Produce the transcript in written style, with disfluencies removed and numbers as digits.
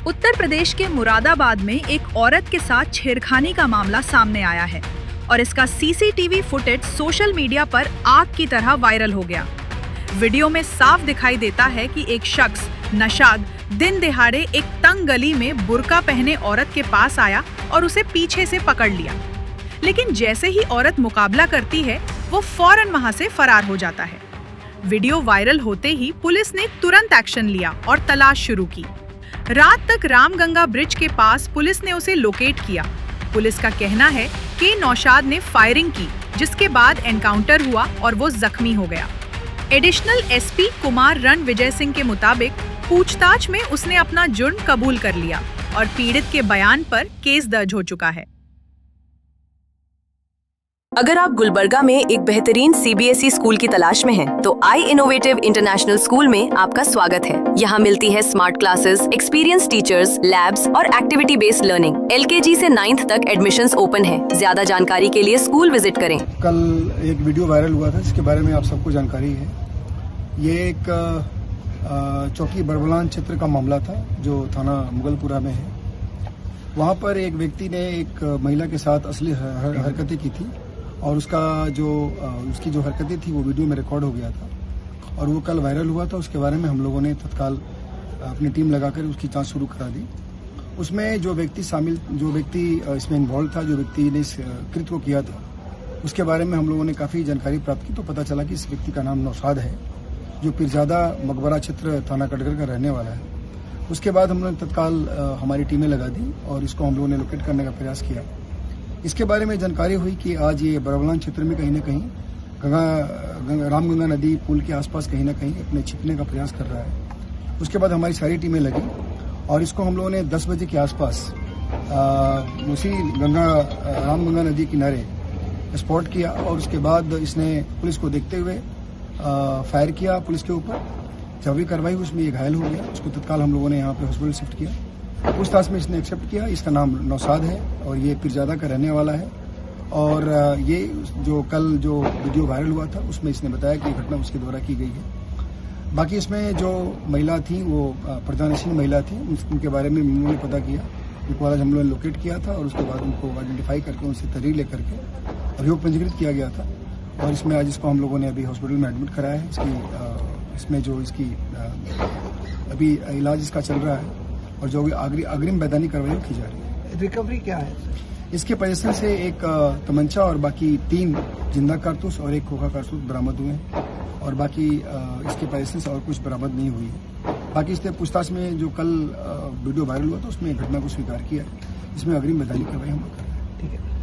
उत्तर प्रदेश के मुरादाबाद में एक औरत के साथ छेड़खानी का मामला सामने आया है और इसका सीसीटीवी फुटेज सोशल मीडिया पर आग की तरह वायरल हो गया। वीडियो में साफ दिखाई देता है कि एक शख्स नशाद दिन दिहाड़े एक तंग गली में बुर्का पहने औरत के पास आया और उसे पीछे से पकड़ लिया। लेकिन जैसे ही औरत मुकाबला करती है, वो फौरन वहां से फरार हो जाता है। वीडियो वायरल होते ही पुलिस ने तुरंत एक्शन लिया और तलाश शुरू की। रात तक रामगंगा ब्रिज के पास पुलिस ने उसे लोकेट किया। पुलिस का कहना है कि नौशाद ने फायरिंग की, जिसके बाद एनकाउंटर हुआ और वो जख्मी हो गया। एडिशनल एसपी कुमार रण विजय सिंह के मुताबिक पूछताछ में उसने अपना जुर्म कबूल कर लिया और पीड़ित के बयान पर केस दर्ज हो चुका है। अगर आप गुलबर्गा में एक बेहतरीन सीबीएसई स्कूल की तलाश में हैं, तो आई इनोवेटिव इंटरनेशनल स्कूल में आपका स्वागत है। यहाँ मिलती है smart classes, experience teachers, labs और एक्टिविटी बेस्ड लर्निंग। एलकेजी से 9th तक एडमिशंस ओपन है। ज्यादा जानकारी के लिए स्कूल विजिट करें। कल एक वीडियो वायरल हुआ था, जिसके बारे में आप सबको जानकारी है। ये एक चौकी बरबलान क्षेत्र का मामला था, जो थाना मुगलपुरा में है। वहाँ पर एक व्यक्ति ने एक महिला के साथ असली हरकतें की थी और उसकी जो हरकतें थी वो वीडियो में रिकॉर्ड हो गया था और वो कल वायरल हुआ था। उसके बारे में हम लोगों ने तत्काल अपनी टीम लगाकर उसकी जांच शुरू करा दी। उसमें जो व्यक्ति इसमें इन्वॉल्व था, जो व्यक्ति ने इस कृत्य को किया था, उसके बारे में हम लोगों ने काफ़ी जानकारी प्राप्त की। तो पता चला कि इस व्यक्ति का नाम नौशाद है, जो पीरजादा मकबरा क्षेत्र थाना कटघर का रहने वाला है। उसके बाद हम लोगों ने तत्काल हमारी टीमें लगा दी और इसको हम लोगों ने लोकेट करने का प्रयास किया। इसके बारे में जानकारी हुई कि आज ये बरबलान क्षेत्र में कहीं न कहीं रामगंगा नदी पुल के आसपास कहीं न कहीं अपने छिपने का प्रयास कर रहा है। उसके बाद हमारी सारी टीमें लगी और इसको हम लोगों ने 10 बजे के आसपास उसी रामगंगा नदी किनारे स्पॉट किया और उसके बाद इसने पुलिस को देखते हुए फायर किया पुलिस के ऊपर। जब भी कार्रवाई हुई उसमें ये घायल हो गया। उसको तत्काल हम लोगों ने यहाँ पे हॉस्पिटल शिफ्ट किया। पूछताछ में इसने एक्सेप्ट किया। इसका नाम नौशाद है और ये पीरजादा का रहने वाला है। और ये जो कल जो वीडियो वायरल हुआ था, उसमें इसने बताया कि घटना उसके द्वारा की गई है। बाकी इसमें जो महिला थी वो प्रदानशील महिला थी, उनके बारे में उन्होंने पता किया। उनको आज हम लोगों ने लोकेट किया था और उसके बाद उनको आइडेंटिफाई करके उनसे तहरीर लेकर के अभियोग पंजीकृत किया गया था। और इसमें आज इसको हम लोगों ने अभी हॉस्पिटल में एडमिट कराया है। इसमें जो इसकी अभी इलाज इसका चल रहा है और जो अग्रिम वैधानिक कार्रवाई की जा रही है। रिकवरी क्या है? इसके पोजीशन से एक तमंचा और बाकी 3 जिंदा कारतूस और एक खोखा कारतूस बरामद हुए हैं और बाकी इसके पोजीशन से और कुछ बरामद नहीं हुई है। बाकी इसने पूछताछ में जो कल वीडियो वायरल हुआ था, उसमें घटना को स्वीकार किया है। इसमें अग्रिम वैधानिक कार्रवाई हम लोग कर रहे हैं। ठीक है।